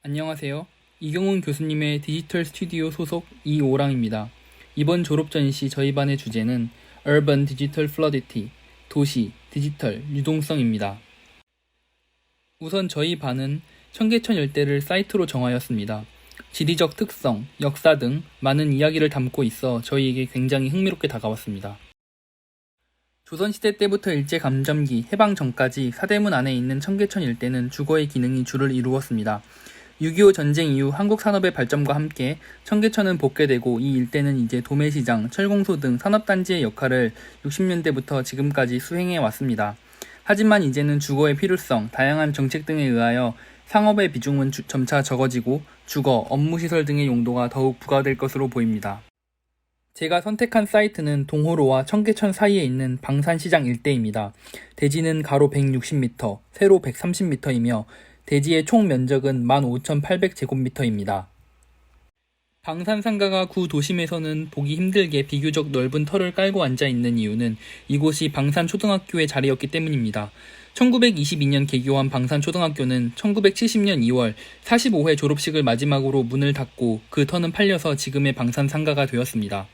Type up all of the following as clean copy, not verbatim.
안녕하세요. 이경훈 교수님의 디지털 스튜디오 소속 이오랑입니다. 이번 졸업전 시 저희 반의 주제는 Urban Digital Fluidity, 도시, 디지털, 유동성입니다. 우선 저희 반은 청계천 일대를 사이트로 정하였습니다. 지리적 특성, 역사 등 많은 이야기를 담고 있어 저희에게 굉장히 흥미롭게 다가왔습니다. 조선시대 때부터 일제감점기, 해방 전까지 사대문 안에 있는 청계천 일대는 주거의 기능이 주를 이루었습니다. 6.25 전쟁 이후 한국 산업의 발전과 함께 청계천은 복개되고 이 일대는 이제 도매시장, 철공소 등 산업단지의 역할을 60년대부터 지금까지 수행해 왔습니다. 하지만 이제는 주거의 필요성, 다양한 정책 등에 의하여 상업의 비중은 점차 적어지고 주거, 업무시설 등의 용도가 더욱 부각될 것으로 보입니다. 제가 선택한 사이트는 동호로와 청계천 사이에 있는 방산시장 일대입니다. 대지는 가로 160m, 세로 130m이며 대지의 총 면적은 15,800제곱미터입니다. 방산상가가 구 도심에서는 보기 힘들게 비교적 넓은 터를 깔고 앉아있는 이유는 이곳이 방산초등학교의 자리였기 때문입니다. 1922년 개교한 방산초등학교는 1970년 2월 45회 졸업식을 마지막으로 문을 닫고 그 터는 팔려서 지금의 방산상가가 되었습니다.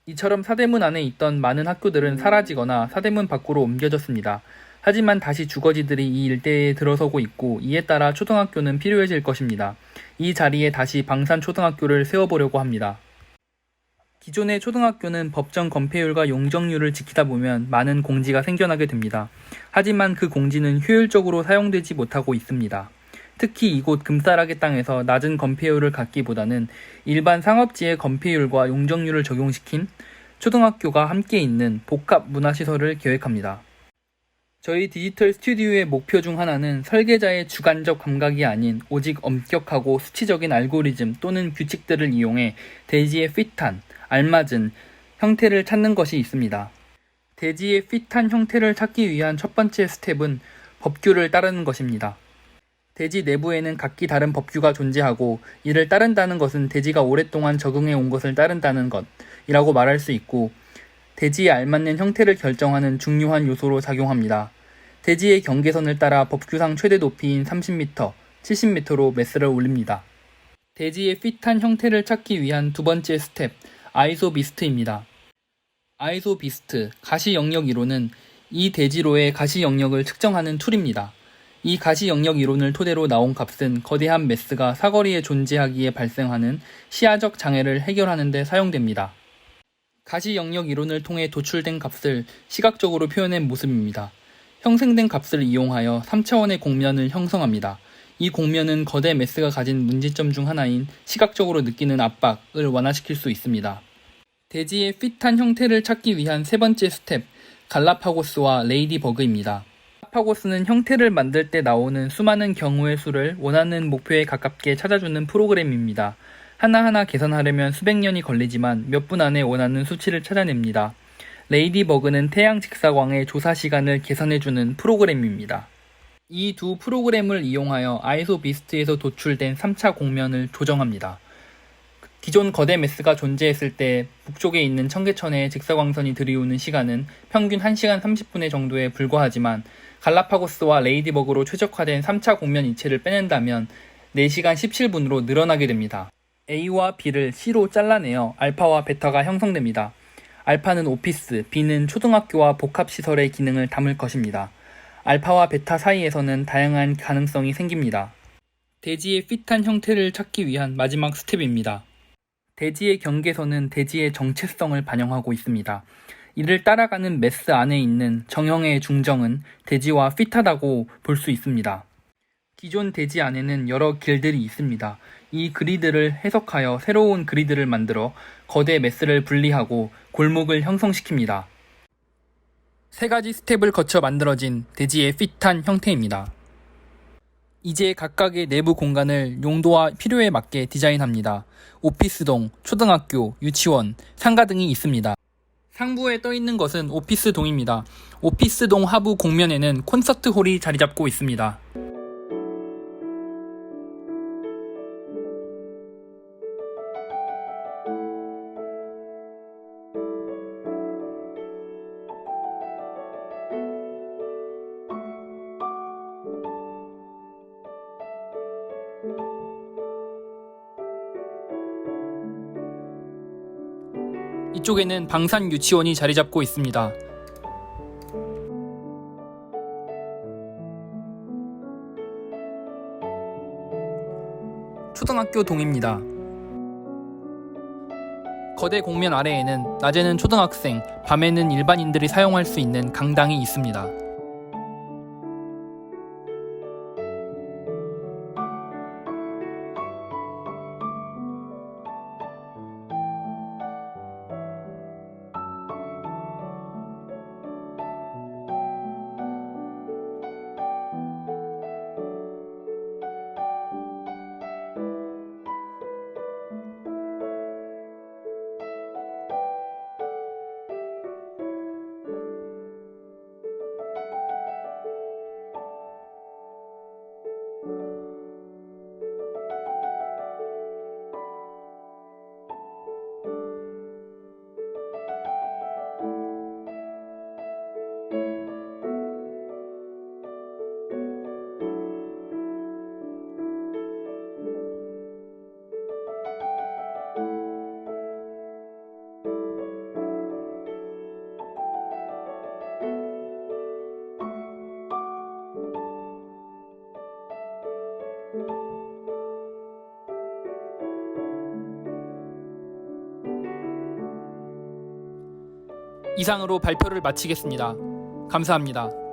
이처럼 사대문 안에 있던 많은 학교들은 사라지거나 사대문 밖으로 옮겨졌습니다. 하지만 다시 주거지들이 이 일대에 들어서고 있고 이에 따라 초등학교는 필요해질 것입니다. 이 자리에 다시 방산초등학교를 세워보려고 합니다. 기존의 초등학교는 법정 건폐율과 용적률을 지키다 보면 많은 공지가 생겨나게 됩니다. 하지만 그 공지는 효율적으로 사용되지 못하고 있습니다. 특히 이곳 금싸라기 땅에서 낮은 건폐율을 갖기보다는 일반 상업지의 건폐율과 용적률을 적용시킨 초등학교가 함께 있는 복합 문화시설을 계획합니다. 저희 디지털 스튜디오의 목표 중 하나는 설계자의 주관적 감각이 아닌 오직 엄격하고 수치적인 알고리즘 또는 규칙들을 이용해 대지에 핏한, 알맞은 형태를 찾는 것이 있습니다. 대지에 핏한 형태를 찾기 위한 첫 번째 스텝은 법규를 따르는 것입니다. 대지 내부에는 각기 다른 법규가 존재하고 이를 따른다는 것은 대지가 오랫동안 적응해 온 것을 따른다는 것이라고 말할 수 있고 대지에 알맞는 형태를 결정하는 중요한 요소로 작용합니다. 대지의 경계선을 따라 법규상 최대 높이인 30m, 70m로 매스를 올립니다. 대지의 핏한 형태를 찾기 위한 두 번째 스텝, 아이소비스트입니다. 아이소비스트, 가시 영역 이론은 이 대지로의 가시 영역을 측정하는 툴입니다. 이 가시 영역 이론을 토대로 나온 값은 거대한 매스가 사거리에 존재하기에 발생하는 시야적 장애를 해결하는 데 사용됩니다. 가시 영역 이론을 통해 도출된 값을 시각적으로 표현한 모습입니다. 형성된 값을 이용하여 3차원의 공면을 형성합니다. 이 공면은 거대 매스가 가진 문제점 중 하나인 시각적으로 느끼는 압박을 완화시킬 수 있습니다. 대지의 핏한 형태를 찾기 위한 세 번째 스텝, 갈라파고스와 레이디버그입니다. 갈라파고스는 형태를 만들 때 나오는 수많은 경우의 수를 원하는 목표에 가깝게 찾아주는 프로그램입니다. 하나하나 계산하려면 수백 년이 걸리지만 몇 분 안에 원하는 수치를 찾아냅니다. 레이디버그는 태양 직사광의 조사 시간을 계산해주는 프로그램입니다. 이 두 프로그램을 이용하여 아이소비스트에서 도출된 3차 공면을 조정합니다. 기존 거대 매스가 존재했을 때 북쪽에 있는 청계천에 직사광선이 들이오는 시간은 평균 1시간 30분 정도에 불과하지만 갈라파고스와 레이디버그로 최적화된 3차 공면 이체를 빼낸다면 4시간 17분으로 늘어나게 됩니다. A와 B를 C로 잘라내어 알파와 베타가 형성됩니다. 알파는 오피스, B는 초등학교와 복합시설의 기능을 담을 것입니다. 알파와 베타 사이에서는 다양한 가능성이 생깁니다. 대지의 핏한 형태를 찾기 위한 마지막 스텝입니다. 대지의 경계선은 대지의 정체성을 반영하고 있습니다. 이를 따라가는 매스 안에 있는 정형의 중정은 대지와 핏하다고 볼 수 있습니다. 기존 대지 안에는 여러 길들이 있습니다. 이 그리드를 해석하여 새로운 그리드를 만들어 거대 매스를 분리하고 골목을 형성시킵니다. 세 가지 스텝을 거쳐 만들어진 대지의 핏한 형태입니다. 이제 각각의 내부 공간을 용도와 필요에 맞게 디자인합니다. 오피스동, 초등학교, 유치원, 상가 등이 있습니다. 상부에 떠있는 것은 오피스동입니다. 오피스동 하부 공면에는 콘서트홀이 자리 잡고 있습니다. 이쪽에는 방산 유치원이 자리 잡고 있습니다. 초등학교 동입니다. 거대 공면 아래에는 낮에는 초등학생, 밤에는 일반인들이 사용할 수 있는 강당이 있습니다. 이상으로 발표를 마치겠습니다. 감사합니다.